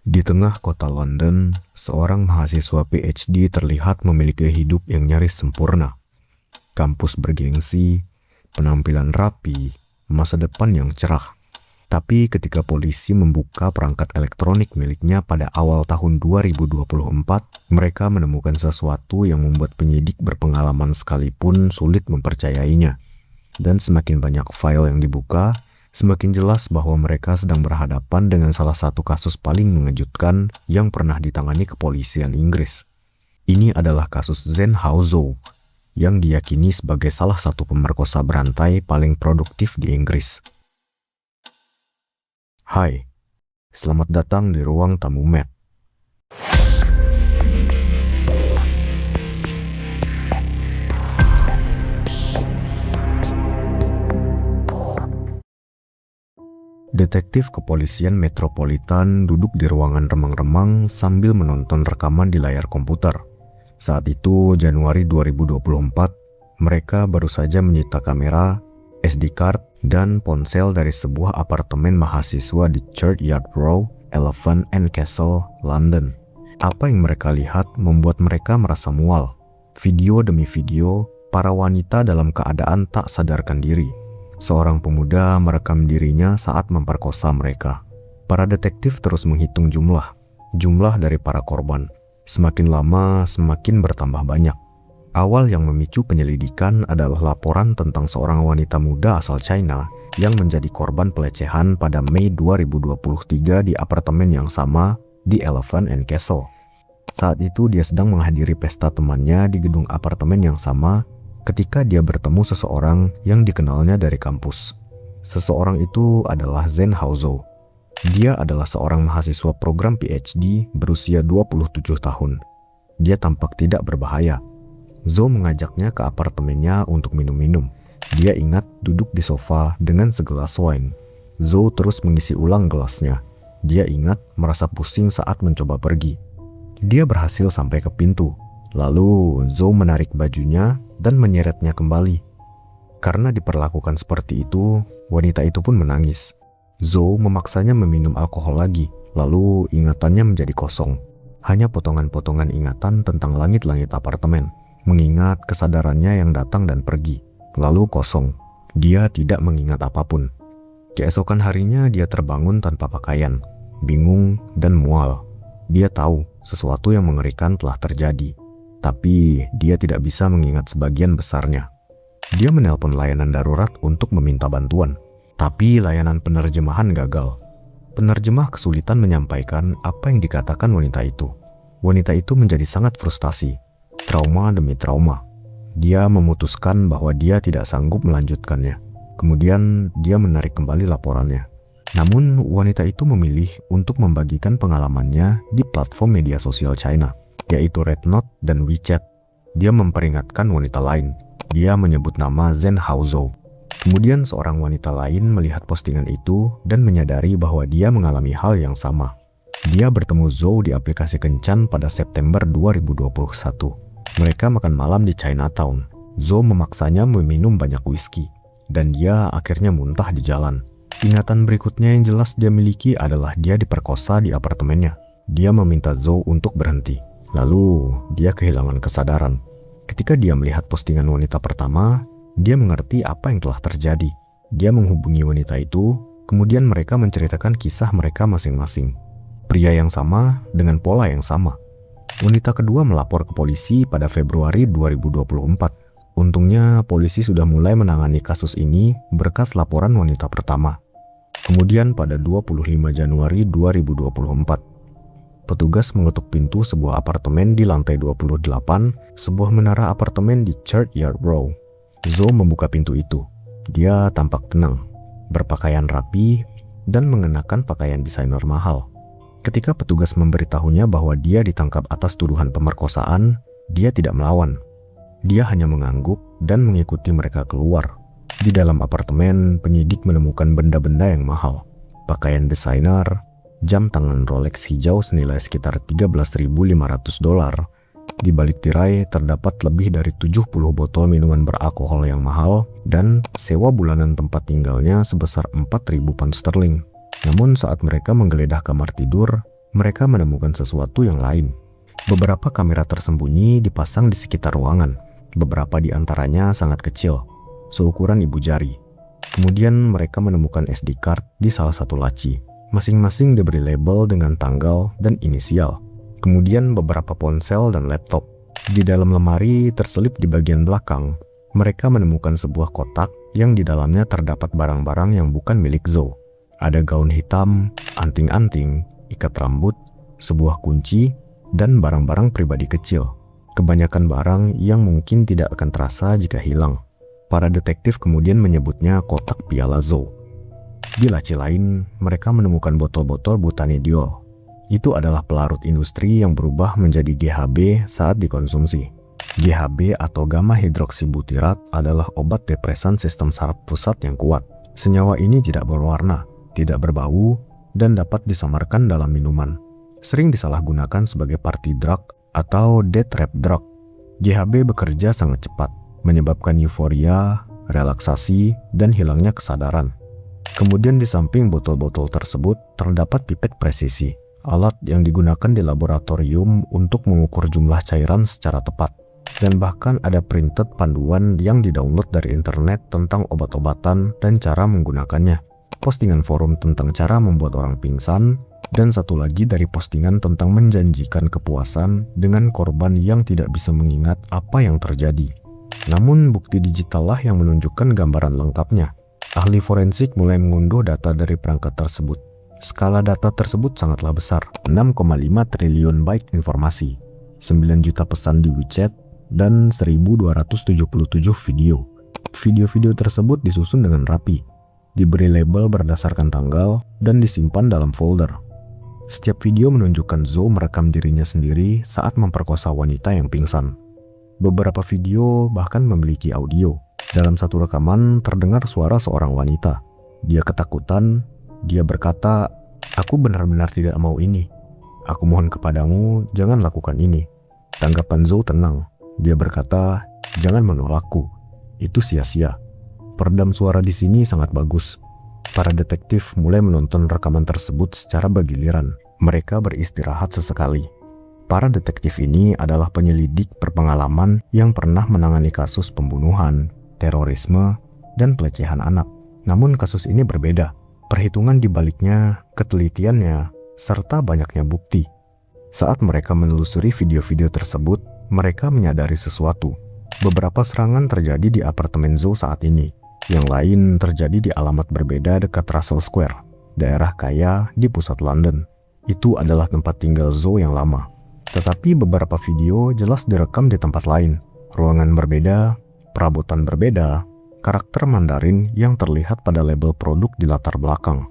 Di tengah kota London, seorang mahasiswa PhD terlihat memiliki hidup yang nyaris sempurna. Kampus bergengsi, penampilan rapi, masa depan yang cerah. Tapi ketika polisi membuka perangkat elektronik miliknya pada awal tahun 2024, mereka menemukan sesuatu yang membuat penyidik berpengalaman sekalipun sulit mempercayainya. Dan semakin banyak file yang dibuka, semakin jelas bahwa mereka sedang berhadapan dengan salah satu kasus paling mengejutkan yang pernah ditangani kepolisian Inggris. Ini adalah kasus Zhen Haozhou, yang diyakini sebagai salah satu pemerkosa berantai paling produktif di Inggris. Hai, selamat datang di ruang tamu Matt. Detektif kepolisian metropolitan duduk di ruangan remang-remang sambil menonton rekaman di layar komputer. Saat itu, Januari 2024, mereka baru saja menyita kamera, SD card, dan ponsel dari sebuah apartemen mahasiswa di Churchyard Row, Elephant and Castle, London. Apa yang mereka lihat membuat mereka merasa mual. Video demi video, para wanita dalam keadaan tak sadarkan diri. Seorang pemuda merekam dirinya saat memperkosa mereka. Para detektif terus menghitung jumlah dari para korban. Semakin lama, semakin bertambah banyak. Awal yang memicu penyelidikan adalah laporan tentang seorang wanita muda asal China yang menjadi korban pelecehan pada Mei 2023 di apartemen yang sama di Elephant and Castle. Saat itu dia sedang menghadiri pesta temannya di gedung apartemen yang sama ketika dia bertemu seseorang yang dikenalnya dari kampus. Seseorang itu adalah Zhen Haozhou. Dia adalah seorang mahasiswa program PhD berusia 27 tahun. Dia tampak tidak berbahaya. Zhou mengajaknya ke apartemennya untuk minum-minum. Dia ingat duduk di sofa dengan segelas wine. Zhou terus mengisi ulang gelasnya. Dia ingat merasa pusing saat mencoba pergi. Dia berhasil sampai ke pintu. Lalu Zhou menarik bajunya dan menyeretnya kembali. Karena diperlakukan seperti itu, wanita itu pun menangis. Zhou memaksanya meminum alkohol lagi, lalu ingatannya menjadi kosong. Hanya potongan-potongan ingatan tentang langit-langit apartemen. Mengingat kesadarannya yang datang dan pergi, lalu kosong. Dia tidak mengingat apapun. Keesokan harinya dia terbangun tanpa pakaian, bingung dan mual. Dia tahu sesuatu yang mengerikan telah terjadi. Tapi dia tidak bisa mengingat sebagian besarnya. Dia menelpon layanan darurat untuk meminta bantuan. Tapi layanan penerjemahan gagal. Penerjemah kesulitan menyampaikan apa yang dikatakan wanita itu. Wanita itu menjadi sangat frustasi. Trauma demi trauma. Dia memutuskan bahwa dia tidak sanggup melanjutkannya. Kemudian dia menarik kembali laporannya. Namun wanita itu memilih untuk membagikan pengalamannya di platform media sosial China, yaitu Rednote dan WeChat. Dia memperingatkan wanita lain. Dia menyebut nama Zhen Haozhou. Kemudian seorang wanita lain melihat postingan itu dan menyadari bahwa dia mengalami hal yang sama. Dia bertemu Zhou di aplikasi kencan pada September 2021. Mereka makan malam di Chinatown. Zhou memaksanya meminum banyak whisky, dan dia akhirnya muntah di jalan. Ingatan berikutnya yang jelas dia miliki adalah dia diperkosa di apartemennya. Dia meminta Zhou untuk berhenti. Lalu, dia kehilangan kesadaran. Ketika dia melihat postingan wanita pertama, dia mengerti apa yang telah terjadi. Dia menghubungi wanita itu, kemudian mereka menceritakan kisah mereka masing-masing. Pria yang sama dengan pola yang sama. Wanita kedua melapor ke polisi pada Februari 2024. Untungnya, polisi sudah mulai menangani kasus ini berkat laporan wanita pertama. Kemudian pada 25 Januari 2024, petugas mengetuk pintu sebuah apartemen di lantai 28, sebuah menara apartemen di Churchyard Row. Zhou membuka pintu itu. Dia tampak tenang, berpakaian rapi, dan mengenakan pakaian desainer mahal. Ketika petugas memberitahunya bahwa dia ditangkap atas tuduhan pemerkosaan, dia tidak melawan. Dia hanya mengangguk dan mengikuti mereka keluar. Di dalam apartemen, penyidik menemukan benda-benda yang mahal. Pakaian desainer, jam tangan Rolex hijau senilai sekitar $13.500. Di balik tirai terdapat lebih dari 70 botol minuman beralkohol yang mahal dan sewa bulanan tempat tinggalnya sebesar 4.000 pound sterling. Namun saat mereka menggeledah kamar tidur, mereka menemukan sesuatu yang lain. Beberapa kamera tersembunyi dipasang di sekitar ruangan. Beberapa di antaranya sangat kecil, seukuran ibu jari. Kemudian mereka menemukan SD card di salah satu laci. Masing-masing diberi label dengan tanggal dan inisial. Kemudian beberapa ponsel dan laptop. Di dalam lemari terselip di bagian belakang, mereka menemukan sebuah kotak yang di dalamnya terdapat barang-barang yang bukan milik Zhou. Ada gaun hitam, anting-anting, ikat rambut, sebuah kunci, dan barang-barang pribadi kecil. Kebanyakan barang yang mungkin tidak akan terasa jika hilang. Para detektif kemudian menyebutnya kotak piala Zhou. Di laci lain, mereka menemukan botol-botol butanediol. Itu adalah pelarut industri yang berubah menjadi GHB saat dikonsumsi. GHB atau gamma hidroksibutirat adalah obat depresan sistem saraf pusat yang kuat. Senyawa ini tidak berwarna, tidak berbau, dan dapat disamarkan dalam minuman. Sering disalahgunakan sebagai party drug atau death trap drug. GHB bekerja sangat cepat, menyebabkan euforia, relaksasi, dan hilangnya kesadaran. Kemudian di samping botol-botol tersebut terdapat pipet presisi, alat yang digunakan di laboratorium untuk mengukur jumlah cairan secara tepat. Dan bahkan ada printed panduan yang didownload dari internet tentang obat-obatan dan cara menggunakannya. Postingan forum tentang cara membuat orang pingsan, dan satu lagi dari postingan tentang menjanjikan kepuasan dengan korban yang tidak bisa mengingat apa yang terjadi. Namun bukti digital lah yang menunjukkan gambaran lengkapnya. Ahli forensik mulai mengunduh data dari perangkat tersebut. Skala data tersebut sangatlah besar, 6,5 triliun byte informasi, 9 juta pesan di WeChat, dan 1277 video. Video-video tersebut disusun dengan rapi, diberi label berdasarkan tanggal, dan disimpan dalam folder. Setiap video menunjukkan Zhou merekam dirinya sendiri saat memperkosa wanita yang pingsan. Beberapa video bahkan memiliki audio. Dalam satu rekaman terdengar suara seorang wanita. Dia ketakutan. Dia berkata, "Aku benar-benar tidak mau ini. Aku mohon kepadamu, jangan lakukan ini." Tanggapan Zhou tenang. Dia berkata, "Jangan menolakku. Itu sia-sia." Peredam suara di sini sangat bagus. Para detektif mulai menonton rekaman tersebut secara bergiliran. Mereka beristirahat sesekali. Para detektif ini adalah penyelidik berpengalaman yang pernah menangani kasus pembunuhan, terorisme, dan pelecehan anak. Namun kasus ini berbeda. Perhitungan di baliknya, ketelitiannya, serta banyaknya bukti. Saat mereka menelusuri video-video tersebut, mereka menyadari sesuatu. Beberapa serangan terjadi di apartemen Zhou saat ini. Yang lain terjadi di alamat berbeda dekat Russell Square, daerah kaya di pusat London. Itu adalah tempat tinggal Zhou yang lama. Tetapi beberapa video jelas direkam di tempat lain. Ruangan berbeda, perabotan berbeda, karakter Mandarin yang terlihat pada label produk di latar belakang.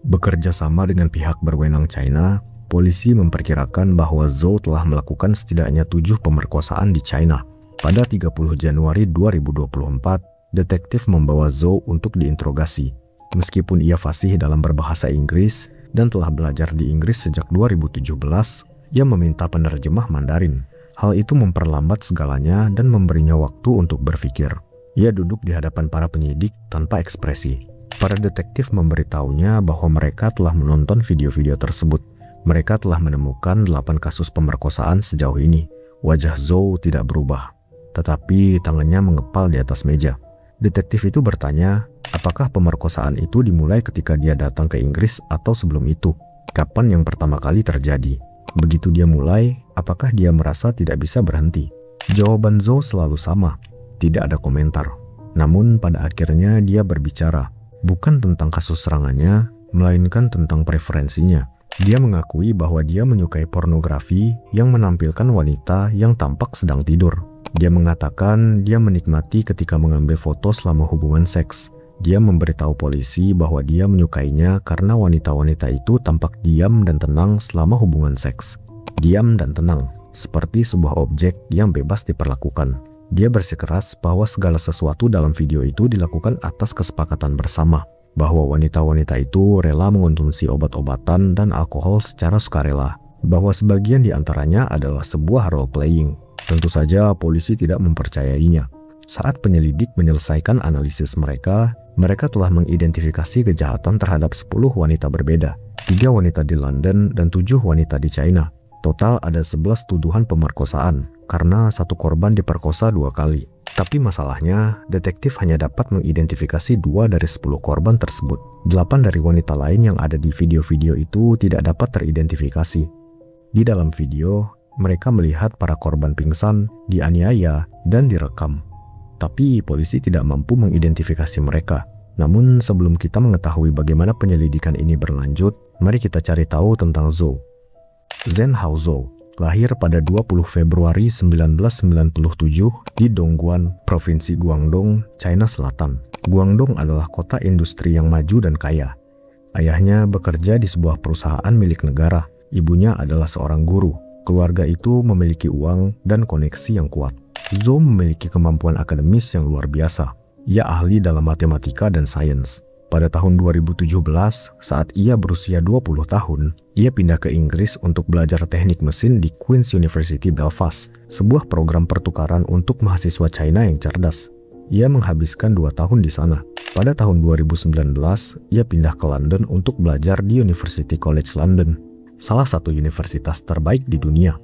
Bekerja sama dengan pihak berwenang China, polisi memperkirakan bahwa Zhou telah melakukan setidaknya 7 pemerkosaan di China. Pada 30 Januari 2024, detektif membawa Zhou untuk diinterogasi. Meskipun ia fasih dalam berbahasa Inggris dan telah belajar di Inggris sejak 2017, ia meminta penerjemah Mandarin. Hal itu memperlambat segalanya dan memberinya waktu untuk berpikir. Ia duduk di hadapan para penyidik tanpa ekspresi. Para detektif memberitahunya bahwa mereka telah menonton video-video tersebut. Mereka telah menemukan 8 kasus pemerkosaan sejauh ini. Wajah Zhou tidak berubah, tetapi tangannya mengepal di atas meja. Detektif itu bertanya, apakah pemerkosaan itu dimulai ketika dia datang ke Inggris atau sebelum itu? Kapan yang pertama kali terjadi? Begitu dia mulai, apakah dia merasa tidak bisa berhenti? Jawaban Zhou selalu sama. Tidak ada komentar. Namun pada akhirnya dia berbicara, bukan tentang kasus serangannya, melainkan tentang preferensinya. Dia mengakui bahwa dia menyukai pornografi yang menampilkan wanita yang tampak sedang tidur. Dia mengatakan dia menikmati ketika mengambil foto selama hubungan seks. Dia memberitahu polisi bahwa dia menyukainya karena wanita-wanita itu tampak diam dan tenang selama hubungan seks. Diam dan tenang, seperti sebuah objek yang bebas diperlakukan. Dia bersikeras bahwa segala sesuatu dalam video itu dilakukan atas kesepakatan bersama, bahwa wanita-wanita itu rela mengonsumsi obat-obatan dan alkohol secara sukarela, bahwa sebagian di antaranya adalah sebuah role-playing. Tentu saja polisi tidak mempercayainya. Saat penyelidik menyelesaikan analisis mereka telah mengidentifikasi kejahatan terhadap 10 wanita berbeda. 3 wanita di London dan 7 wanita di China. Total ada 11 tuduhan pemerkosaan karena satu korban diperkosa 2 kali. Tapi masalahnya, detektif hanya dapat mengidentifikasi 2 dari 10 korban tersebut. 8 dari wanita lain yang ada di video-video itu tidak dapat teridentifikasi. Di dalam video, mereka melihat para korban pingsan, dianiaya, dan direkam. Tapi polisi tidak mampu mengidentifikasi mereka. Namun sebelum kita mengetahui bagaimana penyelidikan ini berlanjut, mari kita cari tahu tentang Zhou. Zhen Haozhou lahir pada 20 Februari 1997 di Dongguan, Provinsi Guangdong, China Selatan. Guangdong adalah kota industri yang maju dan kaya. Ayahnya bekerja di sebuah perusahaan milik negara. Ibunya adalah seorang guru. Keluarga itu memiliki uang dan koneksi yang kuat. Zhou memiliki kemampuan akademis yang luar biasa. Ia ahli dalam matematika dan sains. Pada tahun 2017, saat ia berusia 20 tahun, ia pindah ke Inggris untuk belajar teknik mesin di Queen's University Belfast, sebuah program pertukaran untuk mahasiswa China yang cerdas. Ia menghabiskan 2 tahun di sana. Pada tahun 2019, ia pindah ke London untuk belajar di University College London, salah satu universitas terbaik di dunia.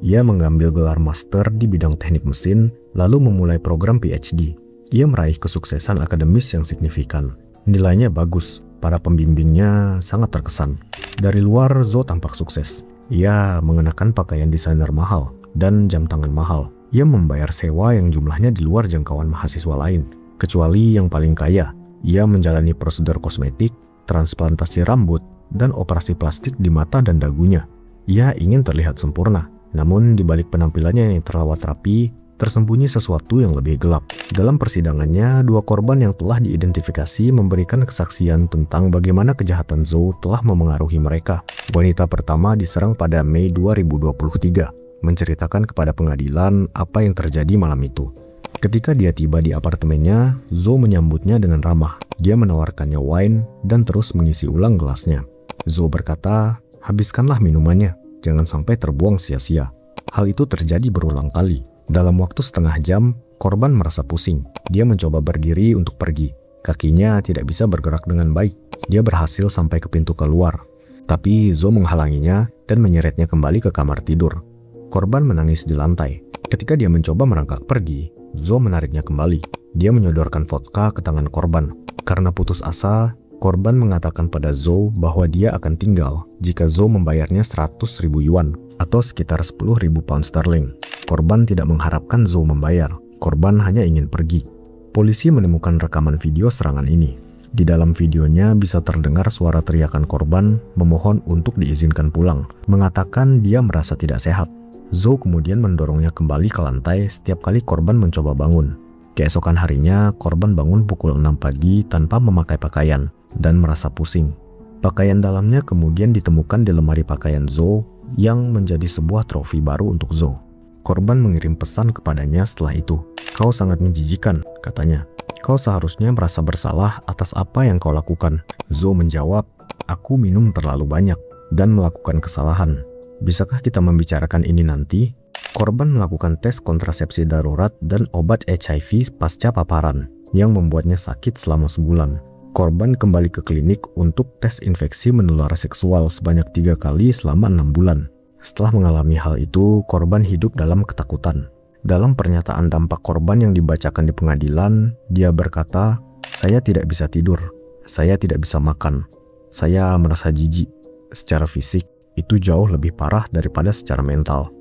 Ia mengambil gelar master di bidang teknik mesin, lalu memulai program PhD. Ia meraih kesuksesan akademis yang signifikan. Nilainya bagus, para pembimbingnya sangat terkesan. Dari luar, Zhou tampak sukses. Ia mengenakan pakaian desainer mahal dan jam tangan mahal. Ia membayar sewa yang jumlahnya di luar jangkauan mahasiswa lain. Kecuali yang paling kaya, ia menjalani prosedur kosmetik, transplantasi rambut, dan operasi plastik di mata dan dagunya. Ia ingin terlihat sempurna, namun di balik penampilannya yang terawat rapi, tersembunyi sesuatu yang lebih gelap. Dalam persidangannya, 2 korban yang telah diidentifikasi memberikan kesaksian tentang bagaimana kejahatan Zhou telah memengaruhi mereka. Wanita pertama diserang pada Mei 2023, menceritakan kepada pengadilan apa yang terjadi malam itu. Ketika dia tiba di apartemennya, Zhou menyambutnya dengan ramah. Dia menawarkannya wine dan terus mengisi ulang gelasnya. Zhou berkata, "Habiskanlah minumannya, jangan sampai terbuang sia-sia." Hal itu terjadi berulang kali. Dalam waktu setengah jam, korban merasa pusing. Dia mencoba berdiri untuk pergi. Kakinya tidak bisa bergerak dengan baik. Dia berhasil sampai ke pintu keluar. Tapi Zhou menghalanginya dan menyeretnya kembali ke kamar tidur. Korban menangis di lantai. Ketika dia mencoba merangkak pergi, Zhou menariknya kembali. Dia menyodorkan vodka ke tangan korban. Karena putus asa, korban mengatakan pada Zhou bahwa dia akan tinggal jika Zhou membayarnya 100.000 yuan atau sekitar 10.000 pound sterling. Korban tidak mengharapkan Zhou membayar. Korban hanya ingin pergi. Polisi menemukan rekaman video serangan ini. Di dalam videonya bisa terdengar suara teriakan korban memohon untuk diizinkan pulang, mengatakan dia merasa tidak sehat. Zhou kemudian mendorongnya kembali ke lantai setiap kali korban mencoba bangun. Keesokan harinya, korban bangun pukul 6 pagi tanpa memakai pakaian dan merasa pusing. Pakaian dalamnya kemudian ditemukan di lemari pakaian Zhou yang menjadi sebuah trofi baru untuk Zhou. Korban mengirim pesan kepadanya setelah itu. "Kau sangat menjijikan," katanya. "Kau seharusnya merasa bersalah atas apa yang kau lakukan." Zhou menjawab, "Aku minum terlalu banyak dan melakukan kesalahan. Bisakah kita membicarakan ini nanti?" Korban melakukan tes kontrasepsi darurat dan obat HIV pasca paparan yang membuatnya sakit selama sebulan. Korban kembali ke klinik untuk tes infeksi menular seksual sebanyak 3 kali selama 6 bulan. Setelah mengalami hal itu, korban hidup dalam ketakutan. Dalam pernyataan dampak korban yang dibacakan di pengadilan, dia berkata, "Saya tidak bisa tidur, saya tidak bisa makan, saya merasa jijik. Secara fisik, itu jauh lebih parah daripada secara mental."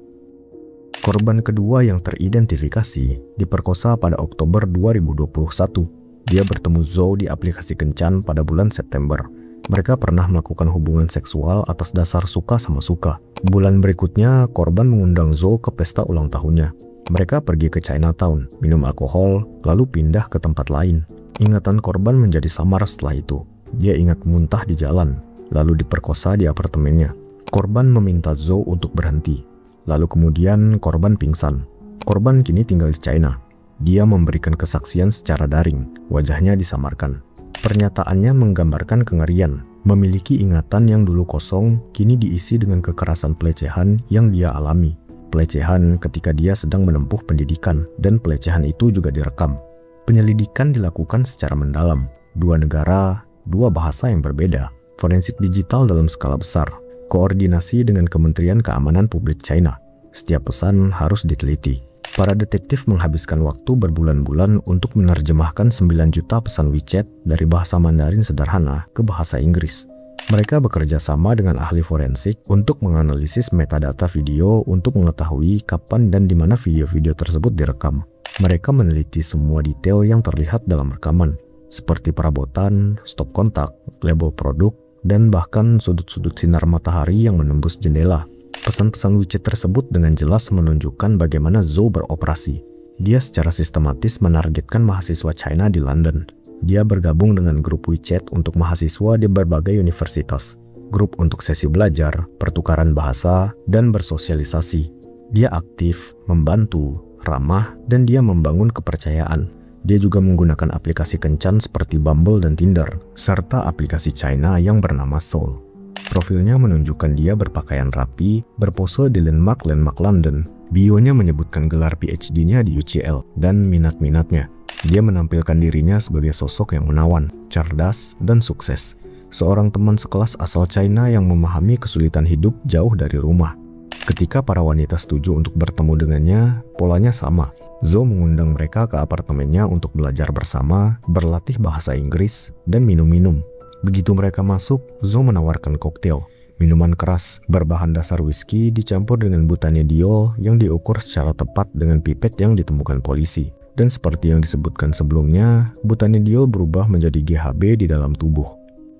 Korban kedua yang teridentifikasi diperkosa pada Oktober 2021. Dia bertemu Zhou di aplikasi kencan pada bulan September. Mereka pernah melakukan hubungan seksual atas dasar suka sama suka. Bulan berikutnya, korban mengundang Zhou ke pesta ulang tahunnya. Mereka pergi ke Chinatown, minum alkohol, lalu pindah ke tempat lain. Ingatan korban menjadi samar setelah itu. Dia ingat muntah di jalan, lalu diperkosa di apartemennya. Korban meminta Zhou untuk berhenti. Lalu kemudian korban pingsan. Korban kini tinggal di China. Dia memberikan kesaksian secara daring, wajahnya disamarkan. Pernyataannya menggambarkan kengerian. Memiliki ingatan yang dulu kosong, kini diisi dengan kekerasan pelecehan yang dia alami. Pelecehan ketika dia sedang menempuh pendidikan, dan pelecehan itu juga direkam. Penyelidikan dilakukan secara mendalam. 2 negara, 2 bahasa yang berbeda. forensik digital dalam skala besar, koordinasi dengan Kementerian Keamanan Publik China. Setiap pesan harus diteliti. Para detektif menghabiskan waktu berbulan-bulan untuk menerjemahkan 9 juta pesan WeChat dari bahasa Mandarin sederhana ke bahasa Inggris. Mereka bekerja sama dengan ahli forensik untuk menganalisis metadata video untuk mengetahui kapan dan di mana video-video tersebut direkam. Mereka meneliti semua detail yang terlihat dalam rekaman, seperti perabotan, stop kontak, label produk, dan bahkan sudut-sudut sinar matahari yang menembus jendela. Pesan-pesan WeChat tersebut dengan jelas menunjukkan bagaimana Zhou beroperasi. Dia secara sistematis menargetkan mahasiswa China di London. Dia bergabung dengan grup WeChat untuk mahasiswa di berbagai universitas, grup untuk sesi belajar, pertukaran bahasa, dan bersosialisasi. Dia aktif, membantu, ramah, dan dia membangun kepercayaan. Dia juga menggunakan aplikasi kencan seperti Bumble dan Tinder, serta aplikasi China yang bernama Soul. Profilnya menunjukkan dia berpakaian rapi, berpose di landmark London. Bio-nya menyebutkan gelar PhD-nya di UCL dan minat-minatnya. Dia menampilkan dirinya sebagai sosok yang menawan, cerdas, dan sukses. Seorang teman sekelas asal China yang memahami kesulitan hidup jauh dari rumah. Ketika para wanita setuju untuk bertemu dengannya, polanya sama. Zhou mengundang mereka ke apartemennya untuk belajar bersama, berlatih bahasa Inggris, dan minum-minum. Begitu mereka masuk, Zhou menawarkan koktail, minuman keras berbahan dasar whisky dicampur dengan butanidiol yang diukur secara tepat dengan pipet yang ditemukan polisi. Dan seperti yang disebutkan sebelumnya, butanidiol berubah menjadi GHB di dalam tubuh.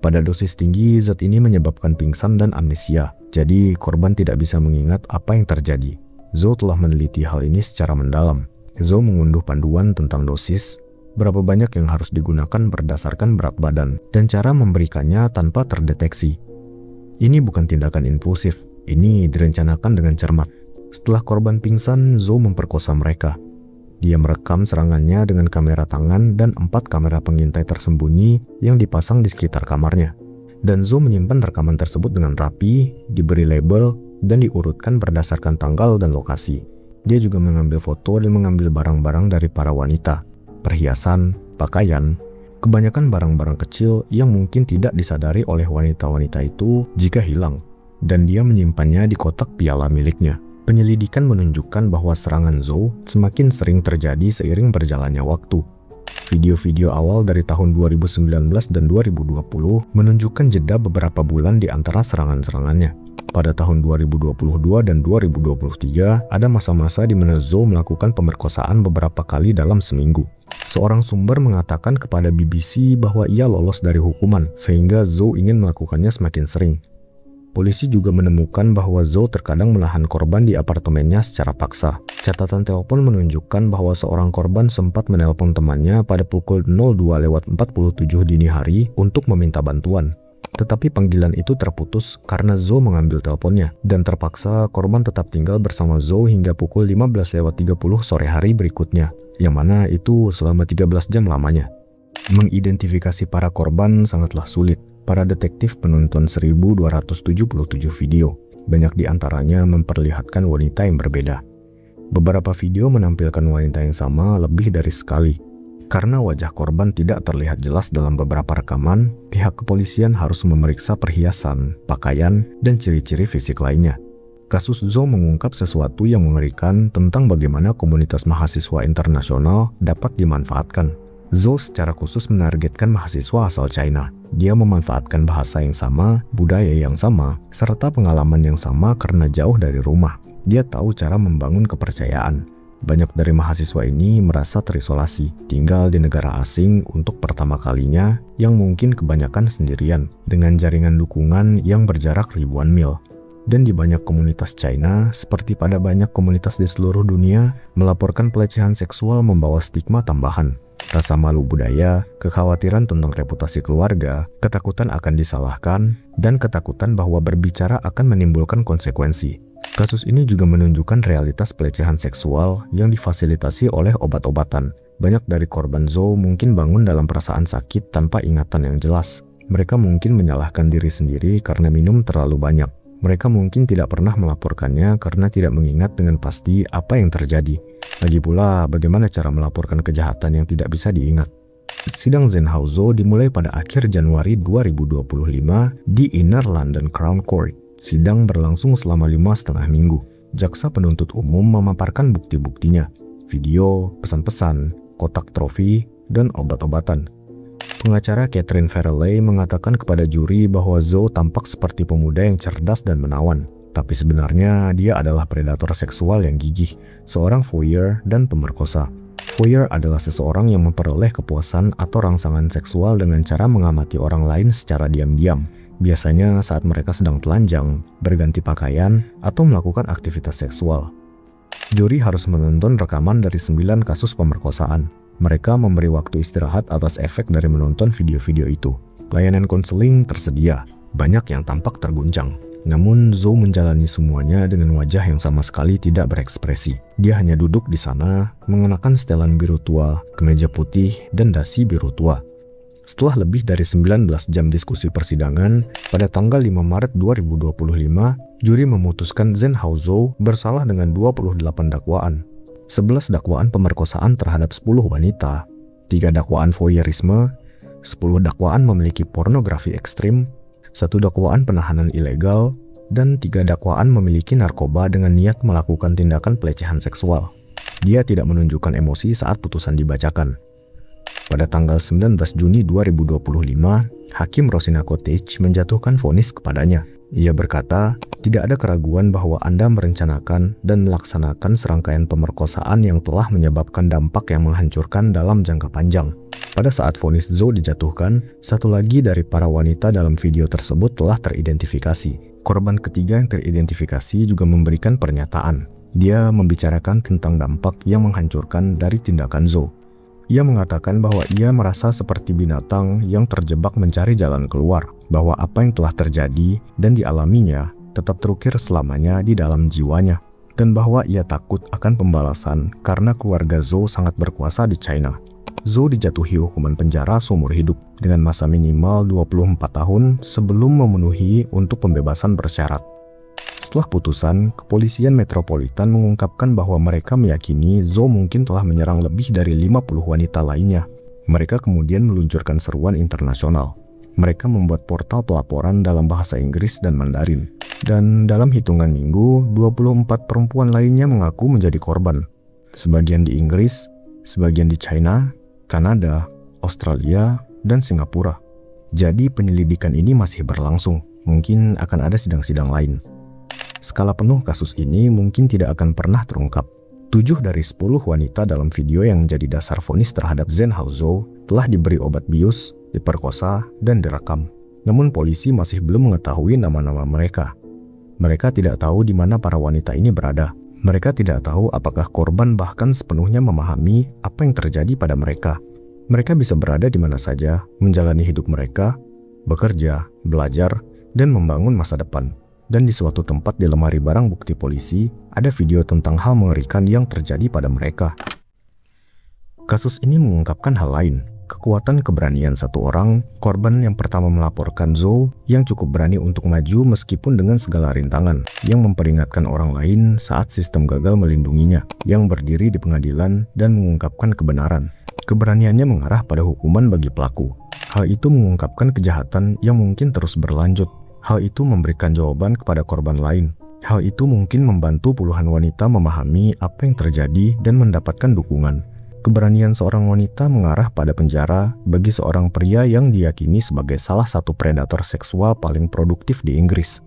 Pada dosis tinggi, zat ini menyebabkan pingsan dan amnesia, jadi korban tidak bisa mengingat apa yang terjadi. Zhou telah meneliti hal ini secara mendalam. Zhou mengunduh panduan tentang dosis, berapa banyak yang harus digunakan berdasarkan berat badan, dan cara memberikannya tanpa terdeteksi. Ini bukan tindakan impulsif, ini direncanakan dengan cermat. Setelah korban pingsan, Zhou memperkosa mereka. Dia merekam serangannya dengan kamera tangan dan 4 kamera pengintai tersembunyi yang dipasang di sekitar kamarnya. Dan Zhou menyimpan rekaman tersebut dengan rapi, diberi label, dan diurutkan berdasarkan tanggal dan lokasi. Dia juga mengambil foto dan mengambil barang-barang dari para wanita, perhiasan, pakaian, kebanyakan barang-barang kecil yang mungkin tidak disadari oleh wanita-wanita itu jika hilang, dan dia menyimpannya di kotak piala miliknya. Penyelidikan menunjukkan bahwa serangan Zhou semakin sering terjadi seiring berjalannya waktu. Video-video awal dari tahun 2019 dan 2020 menunjukkan jeda beberapa bulan di antara serangan-serangannya. Pada tahun 2022 dan 2023, ada masa-masa di mana Zhou melakukan pemerkosaan beberapa kali dalam seminggu. Seorang sumber mengatakan kepada BBC bahwa ia lolos dari hukuman, sehingga Zhou ingin melakukannya semakin sering. Polisi juga menemukan bahwa Zhou terkadang menahan korban di apartemennya secara paksa. Catatan telepon menunjukkan bahwa seorang korban sempat menelpon temannya pada pukul 02.47 dini hari untuk meminta bantuan. Tetapi panggilan itu terputus karena Zhou mengambil teleponnya, dan terpaksa korban tetap tinggal bersama Zhou hingga pukul 15.30 sore hari berikutnya, yang mana itu selama 13 jam lamanya. Mengidentifikasi para korban sangatlah sulit. Para detektif menonton 1277 video. Banyak di antaranya memperlihatkan wanita yang berbeda. Beberapa video menampilkan wanita yang sama lebih dari sekali. Karena wajah korban tidak terlihat jelas dalam beberapa rekaman, pihak kepolisian harus memeriksa perhiasan, pakaian, dan ciri-ciri fisik lainnya. Kasus Zhou mengungkap sesuatu yang mengerikan tentang bagaimana komunitas mahasiswa internasional dapat dimanfaatkan. Zhou secara khusus menargetkan mahasiswa asal China. Dia memanfaatkan bahasa yang sama, budaya yang sama, serta pengalaman yang sama karena jauh dari rumah. Dia tahu cara membangun kepercayaan. Banyak dari mahasiswa ini merasa terisolasi, tinggal di negara asing untuk pertama kalinya, yang mungkin kebanyakan sendirian, dengan jaringan dukungan yang berjarak ribuan mil. Dan di banyak komunitas China, seperti pada banyak komunitas di seluruh dunia, melaporkan pelecehan seksual membawa stigma tambahan. Rasa malu budaya, kekhawatiran tentang reputasi keluarga, ketakutan akan disalahkan, dan ketakutan bahwa berbicara akan menimbulkan konsekuensi. Kasus ini juga menunjukkan realitas pelecehan seksual yang difasilitasi oleh obat-obatan. Banyak dari korban Zhou mungkin bangun dalam perasaan sakit tanpa ingatan yang jelas. Mereka mungkin menyalahkan diri sendiri karena minum terlalu banyak. Mereka mungkin tidak pernah melaporkannya karena tidak mengingat dengan pasti apa yang terjadi. Lagi pula, bagaimana cara melaporkan kejahatan yang tidak bisa diingat? Sidang Zhen Haozhou dimulai pada akhir Januari 2025 di Inner London Crown Court. Sidang berlangsung selama 5,5 minggu. Jaksa penuntut umum memaparkan bukti-buktinya, video, pesan-pesan, kotak trofi, dan obat-obatan. Pengacara Catherine Farrelly mengatakan kepada juri bahwa Zhou tampak seperti pemuda yang cerdas dan menawan. Tapi sebenarnya dia adalah predator seksual yang gigih, seorang voyeur dan pemerkosa. Voyeur adalah seseorang yang memperoleh kepuasan atau rangsangan seksual dengan cara mengamati orang lain secara diam-diam, biasanya saat mereka sedang telanjang, berganti pakaian, atau melakukan aktivitas seksual. Juri harus menonton rekaman dari 9 kasus pemerkosaan. Mereka memberi waktu istirahat atas efek dari menonton video-video itu. Layanan konseling tersedia, banyak yang tampak terguncang. Namun Zhou menjalani semuanya dengan wajah yang sama sekali tidak berekspresi. Dia hanya duduk di sana, mengenakan setelan biru tua, kemeja putih, dan dasi biru tua. Setelah lebih dari 19 jam diskusi persidangan, pada tanggal 5 Maret 2025, juri memutuskan Zhen Haozhou bersalah dengan 28 dakwaan. 11 dakwaan pemerkosaan terhadap 10 wanita, 3 dakwaan voyeurisme, 10 dakwaan memiliki pornografi ekstrim, 1 dakwaan penahanan ilegal, dan 3 dakwaan memiliki narkoba dengan niat melakukan tindakan pelecehan seksual. Dia tidak menunjukkan emosi saat putusan dibacakan. Pada tanggal 19 Juni 2025, Hakim Rosina Cottage menjatuhkan vonis kepadanya. Ia berkata, tidak ada keraguan bahwa Anda merencanakan dan melaksanakan serangkaian pemerkosaan yang telah menyebabkan dampak yang menghancurkan dalam jangka panjang. Pada saat vonis Zhou dijatuhkan, satu lagi dari para wanita dalam video tersebut telah teridentifikasi. Korban ketiga yang teridentifikasi juga memberikan pernyataan. Dia membicarakan tentang dampak yang menghancurkan dari tindakan Zhou. Ia mengatakan bahwa ia merasa seperti binatang yang terjebak mencari jalan keluar, bahwa apa yang telah terjadi dan dialaminya tetap terukir selamanya di dalam jiwanya, dan bahwa ia takut akan pembalasan karena keluarga Zhou sangat berkuasa di China. Zhou dijatuhi hukuman penjara seumur hidup dengan masa minimal 24 tahun sebelum memenuhi untuk pembebasan bersyarat. Setelah putusan, kepolisian metropolitan mengungkapkan bahwa mereka meyakini Zhou mungkin telah menyerang lebih dari 50 wanita lainnya. Mereka kemudian meluncurkan seruan internasional. Mereka membuat portal pelaporan dalam bahasa Inggris dan Mandarin. Dan dalam hitungan minggu, 24 perempuan lainnya mengaku menjadi korban. Sebagian di Inggris, sebagian di China, Kanada, Australia, dan Singapura. Jadi penyelidikan ini masih berlangsung. Mungkin akan ada sidang-sidang lain. Skala penuh kasus ini mungkin tidak akan pernah terungkap. 7 dari 10 wanita dalam video yang menjadi dasar vonis terhadap Zhen Haozhou telah diberi obat bius, diperkosa, dan direkam. Namun polisi masih belum mengetahui nama-nama mereka. Mereka tidak tahu di mana para wanita ini berada. Mereka tidak tahu apakah korban bahkan sepenuhnya memahami apa yang terjadi pada mereka. Mereka bisa berada di mana saja, menjalani hidup mereka, bekerja, belajar, dan membangun masa depan. Dan di suatu tempat di lemari barang bukti polisi, ada video tentang hal mengerikan yang terjadi pada mereka. Kasus ini mengungkapkan hal lain. Kekuatan keberanian satu orang, korban yang pertama melaporkan Zhou yang cukup berani untuk maju meskipun dengan segala rintangan, yang memperingatkan orang lain saat sistem gagal melindunginya, yang berdiri di pengadilan dan mengungkapkan kebenaran. Keberaniannya mengarah pada hukuman bagi pelaku. Hal itu mengungkapkan kejahatan yang mungkin terus berlanjut. Hal itu memberikan jawaban kepada korban lain. Hal itu mungkin membantu puluhan wanita memahami apa yang terjadi dan mendapatkan dukungan. Keberanian seorang wanita mengarah pada penjara bagi seorang pria yang diyakini sebagai salah satu predator seksual paling produktif di Inggris.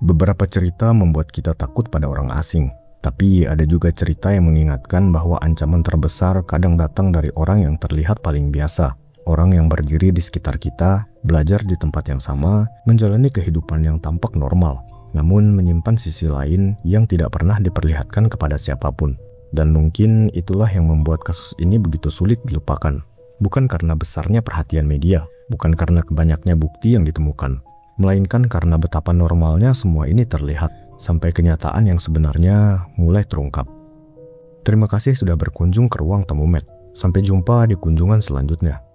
Beberapa cerita membuat kita takut pada orang asing, tapi ada juga cerita yang mengingatkan bahwa ancaman terbesar kadang datang dari orang yang terlihat paling biasa. Orang yang berdiri di sekitar kita, belajar di tempat yang sama, menjalani kehidupan yang tampak normal, namun menyimpan sisi lain yang tidak pernah diperlihatkan kepada siapapun. Dan mungkin itulah yang membuat kasus ini begitu sulit dilupakan. Bukan karena besarnya perhatian media, bukan karena banyaknya bukti yang ditemukan, melainkan karena betapa normalnya semua ini terlihat, sampai kenyataan yang sebenarnya mulai terungkap. Terima kasih sudah berkunjung ke ruang tamu Med. Sampai jumpa di kunjungan selanjutnya.